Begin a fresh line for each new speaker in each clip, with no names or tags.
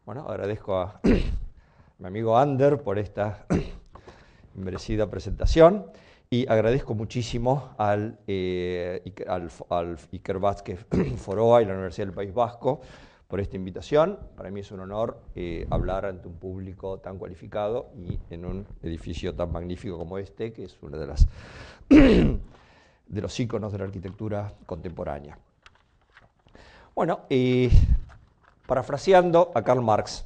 Bueno, agradezco a mi amigo Ander por esta merecida presentación y agradezco muchísimo al Iker Vázquez Foroa y la Universidad del País Vasco por esta invitación. Para mí es un honor hablar ante un público tan cualificado y en un edificio tan magnífico como este, que es uno de los íconos de la arquitectura contemporánea. Bueno, parafraseando a Karl Marx,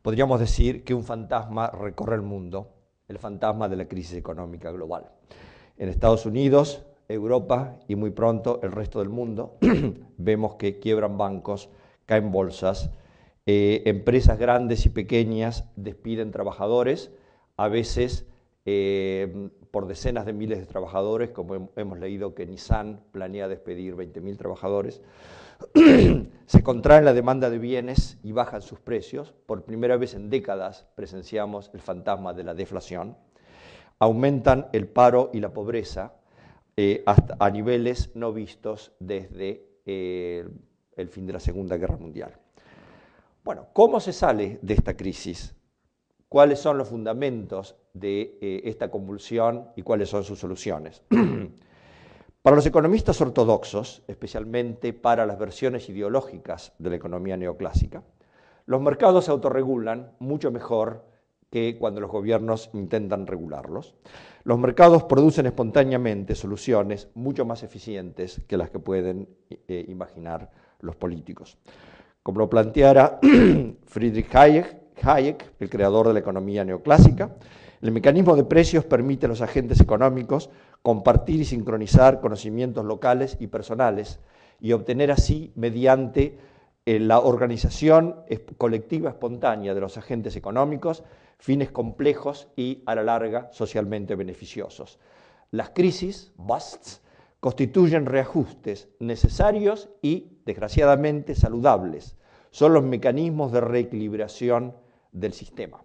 podríamos decir que un fantasma recorre el mundo, el fantasma de la crisis económica global. En Estados Unidos, Europa y muy pronto el resto del mundo, vemos que quiebran bancos, caen bolsas, empresas grandes y pequeñas despiden trabajadores, a veces por decenas de miles de trabajadores, como hemos leído que Nissan planea despedir 20.000 trabajadores. Se contrae la demanda de bienes y bajan sus precios. Por primera vez en décadas presenciamos el fantasma de la deflación. Aumentan el paro y la pobreza hasta a niveles no vistos desde el fin de la Segunda Guerra Mundial. Bueno, ¿cómo se sale de esta crisis? ¿Cuáles son los fundamentos de esta convulsión y cuáles son sus soluciones? Para los economistas ortodoxos, especialmente para las versiones ideológicas de la economía neoclásica, los mercados se autorregulan mucho mejor que cuando los gobiernos intentan regularlos. Los mercados producen espontáneamente soluciones mucho más eficientes que las que pueden imaginar los políticos. Como lo planteara Friedrich Hayek, el creador de la economía neoclásica, el mecanismo de precios permite a los agentes económicos compartir y sincronizar conocimientos locales y personales y obtener así, mediante la organización colectiva espontánea de los agentes económicos, fines complejos y, a la larga, socialmente beneficiosos. Las crisis, busts, constituyen reajustes necesarios y, desgraciadamente, saludables. Son los mecanismos de reequilibración del sistema.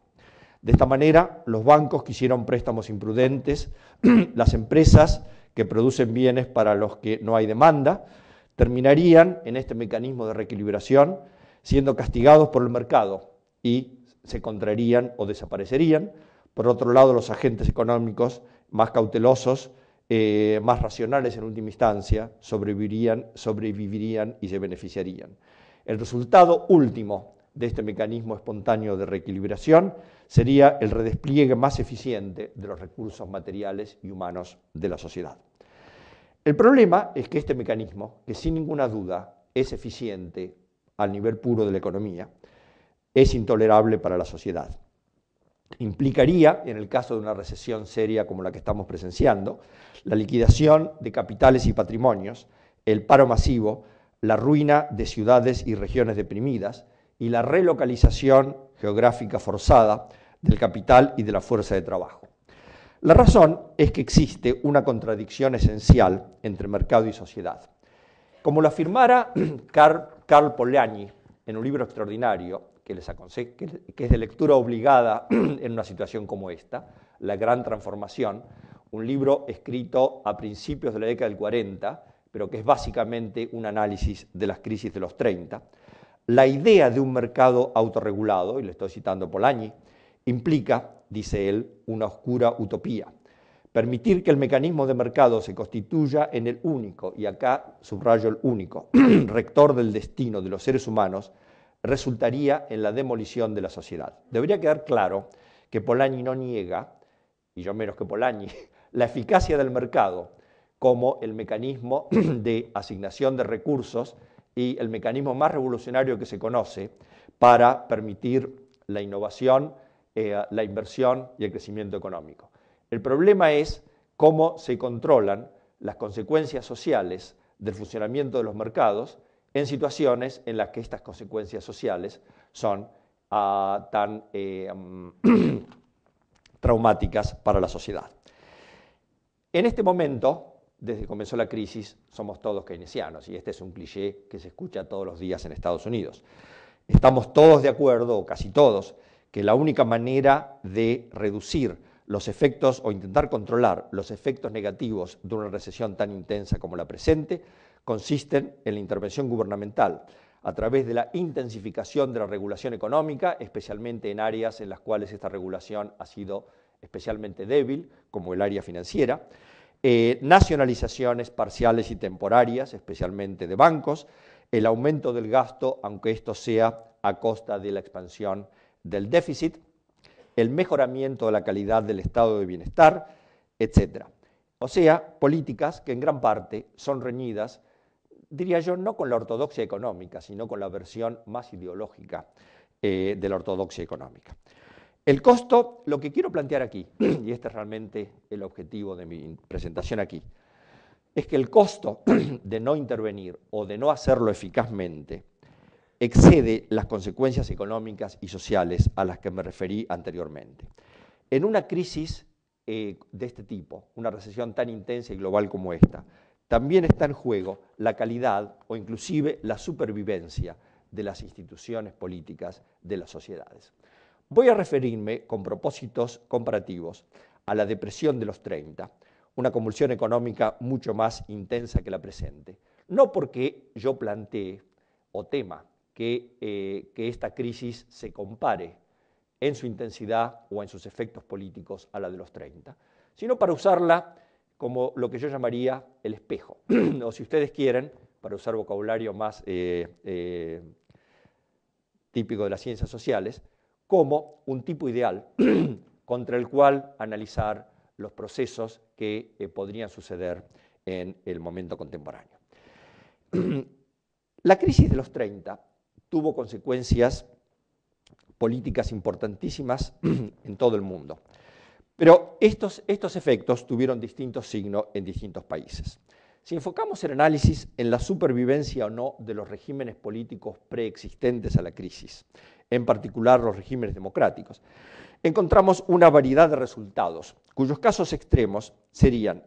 De esta manera, los bancos que hicieron préstamos imprudentes, las empresas que producen bienes para los que no hay demanda, terminarían en este mecanismo de reequilibración siendo castigados por el mercado y se contraerían o desaparecerían. Por otro lado, los agentes económicos más cautelosos, más racionales en última instancia, sobrevivirían y se beneficiarían. El resultado último de este mecanismo espontáneo de reequilibración sería el redespliegue más eficiente de los recursos materiales y humanos de la sociedad. El problema es que este mecanismo, que sin ninguna duda es eficiente al nivel puro de la economía, es intolerable para la sociedad. Implicaría, en el caso de una recesión seria como la que estamos presenciando, la liquidación de capitales y patrimonios, el paro masivo, la ruina de ciudades y regiones deprimidas y la relocalización geográfica forzada del capital y de la fuerza de trabajo. La razón es que existe una contradicción esencial entre mercado y sociedad. Como lo afirmara Karl Polanyi en un libro extraordinario que les aconsejo, que es de lectura obligada en una situación como esta, La Gran Transformación, un libro escrito a principios de la década del 40, pero que es básicamente un análisis de las crisis de los 30, la idea de un mercado autorregulado, y le estoy citando Polanyi, implica, dice él, una oscura utopía. Permitir que el mecanismo de mercado se constituya en el único, y acá subrayo el único, rector del destino de los seres humanos, resultaría en la demolición de la sociedad. Debería quedar claro que Polanyi no niega, y yo menos que Polanyi, la eficacia del mercado como el mecanismo de asignación de recursos y el mecanismo más revolucionario que se conoce para permitir la innovación, la inversión y el crecimiento económico. El problema es cómo se controlan las consecuencias sociales del funcionamiento de los mercados en situaciones en las que estas consecuencias sociales son tan traumáticas para la sociedad. En este momento, desde que comenzó la crisis, somos todos keynesianos, y este es un cliché que se escucha todos los días en Estados Unidos. Estamos todos de acuerdo, o casi todos, que la única manera de reducir los efectos o intentar controlar los efectos negativos de una recesión tan intensa como la presente consisten en la intervención gubernamental a través de la intensificación de la regulación económica, especialmente en áreas en las cuales esta regulación ha sido especialmente débil, como el área financiera, nacionalizaciones parciales y temporarias, especialmente de bancos, el aumento del gasto, aunque esto sea a costa de la expansión del déficit, el mejoramiento de la calidad del estado de bienestar, etc. O sea, políticas que en gran parte son reñidas, diría yo, no con la ortodoxia económica, sino con la versión más ideológica de la ortodoxia económica. El costo, lo que quiero plantear aquí, y este es realmente el objetivo de mi presentación aquí, es que el costo de no intervenir o de no hacerlo eficazmente excede las consecuencias económicas y sociales a las que me referí anteriormente. En una crisis de este tipo, una recesión tan intensa y global como esta, también está en juego la calidad o inclusive la supervivencia de las instituciones políticas de las sociedades. Voy a referirme con propósitos comparativos a la depresión de los 30, una convulsión económica mucho más intensa que la presente, no porque yo plantee o tema que esta crisis se compare en su intensidad o en sus efectos políticos a la de los 30, sino para usarla como lo que yo llamaría el espejo, o si ustedes quieren, para usar vocabulario más típico de las ciencias sociales, como un tipo ideal contra el cual analizar los procesos que podrían suceder en el momento contemporáneo. La crisis de los 30 tuvo consecuencias políticas importantísimas en todo el mundo, pero estos efectos tuvieron distintos signos en distintos países. Si enfocamos el análisis en la supervivencia o no de los regímenes políticos preexistentes a la crisis, en particular los regímenes democráticos, encontramos una variedad de resultados, cuyos casos extremos serían